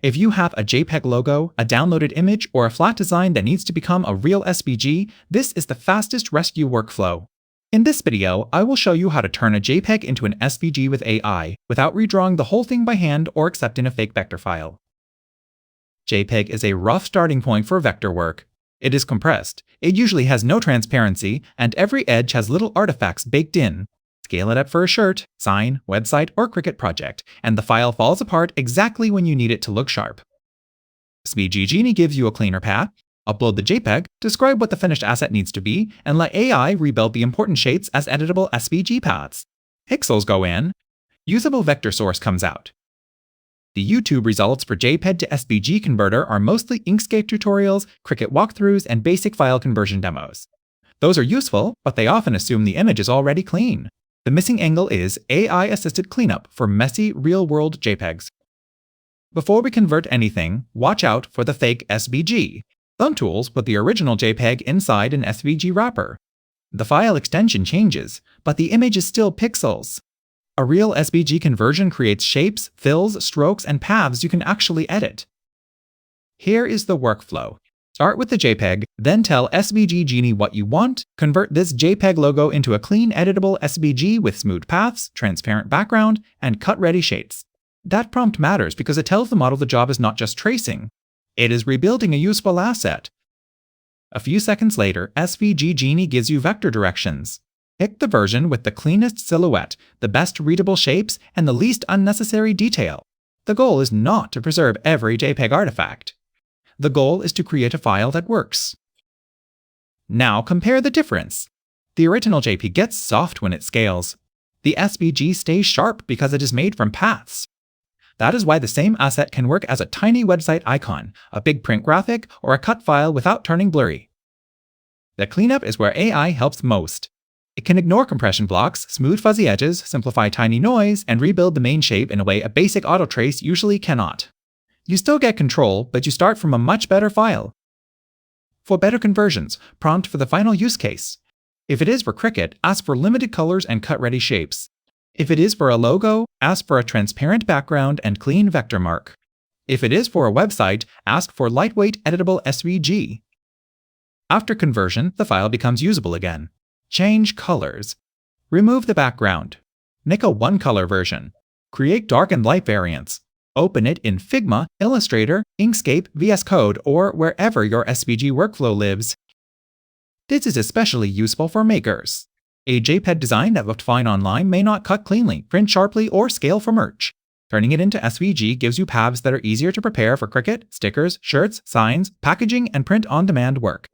If you have a JPEG logo, a downloaded image, or a flat design that needs to become a real SVG, this is the fastest rescue workflow. In this video, I will show you how to turn a JPEG into an SVG with AI, without redrawing the whole thing by hand or accepting a fake vector file. JPEG is a rough starting point for vector work. It is compressed, it usually has no transparency, and every edge has little artifacts baked in. Scale it up for a shirt, sign, website, or Cricut project, and the file falls apart exactly when you need it to look sharp. SVG Genie gives you a cleaner path. Upload the JPEG, describe what the finished asset needs to be, and let AI rebuild the important shapes as editable SVG paths. Pixels go in. Usable vector source comes out. The YouTube results for JPEG to SVG converter are mostly Inkscape tutorials, Cricut walkthroughs, and basic file conversion demos. Those are useful, but they often assume the image is already clean. The missing angle is AI-assisted cleanup for messy, real-world JPEGs. Before we convert anything, watch out for the fake SVG. Some tools put the original JPEG inside an SVG wrapper. The file extension changes, but the image is still pixels. A real SVG conversion creates shapes, fills, strokes, and paths you can actually edit. Here is the workflow. Start with the JPEG, then tell SVG Genie what you want, convert this JPEG logo into a clean editable SVG with smooth paths, transparent background, and cut-ready shapes. That prompt matters because it tells the model the job is not just tracing. It is rebuilding a useful asset. A few seconds later, SVG Genie gives you vector directions. Pick the version with the cleanest silhouette, the best readable shapes, and the least unnecessary detail. The goal is not to preserve every JPEG artifact. The goal is to create a file that works. Now compare the difference. The original JPEG gets soft when it scales. The SVG stays sharp because it is made from paths. That is why the same asset can work as a tiny website icon, a big print graphic, or a cut file without turning blurry. The cleanup is where AI helps most. It can ignore compression blocks, smooth fuzzy edges, simplify tiny noise, and rebuild the main shape in a way a basic auto trace usually cannot. You still get control, but you start from a much better file. For better conversions, prompt for the final use case. If it is for Cricut, ask for limited colors and cut-ready shapes. If it is for a logo, ask for a transparent background and clean vector mark. If it is for a website, ask for lightweight editable SVG. After conversion, the file becomes usable again. Change colors. Remove the background. Make a one-color version. Create dark and light variants. Open it in Figma, Illustrator, Inkscape, VS Code, or wherever your SVG workflow lives. This is especially useful for makers. A JPEG design that looked fine online may not cut cleanly, print sharply, or scale for merch. Turning it into SVG gives you paths that are easier to prepare for Cricut, stickers, shirts, signs, packaging, and print-on-demand work.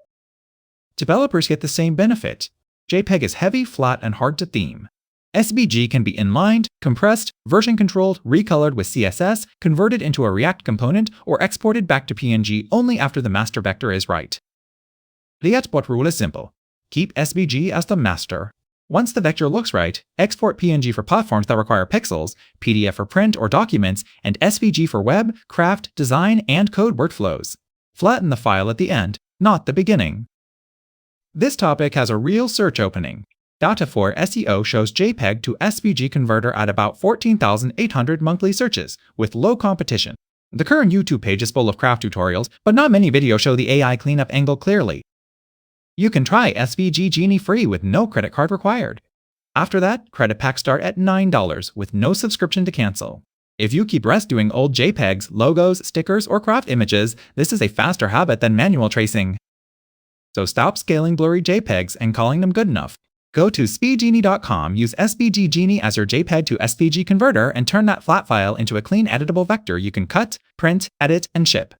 Developers get the same benefit. JPEG is heavy, flat, and hard to theme. SVG can be inlined, compressed, version-controlled, recolored with CSS, converted into a React component, or exported back to PNG only after the master vector is right. The export rule is simple. Keep SVG as the master. Once the vector looks right, export PNG for platforms that require pixels, PDF for print or documents, and SVG for web, craft, design, and code workflows. Flatten the file at the end, not the beginning. This topic has a real search opening. Data for SEO shows JPEG to SVG converter at about 14,800 monthly searches, with low competition. The current YouTube page is full of craft tutorials, but not many videos show the AI cleanup angle clearly. You can try SVG Genie free with no credit card required. After that, credit packs start at $9 with no subscription to cancel. If you keep rescuing old JPEGs, logos, stickers, or craft images, this is a faster habit than manual tracing. So stop scaling blurry JPEGs and calling them good enough. Go to svggenie.com, use SVG Genie as your JPEG to SVG converter, and turn that flat file into a clean editable vector you can cut, print, edit, and ship.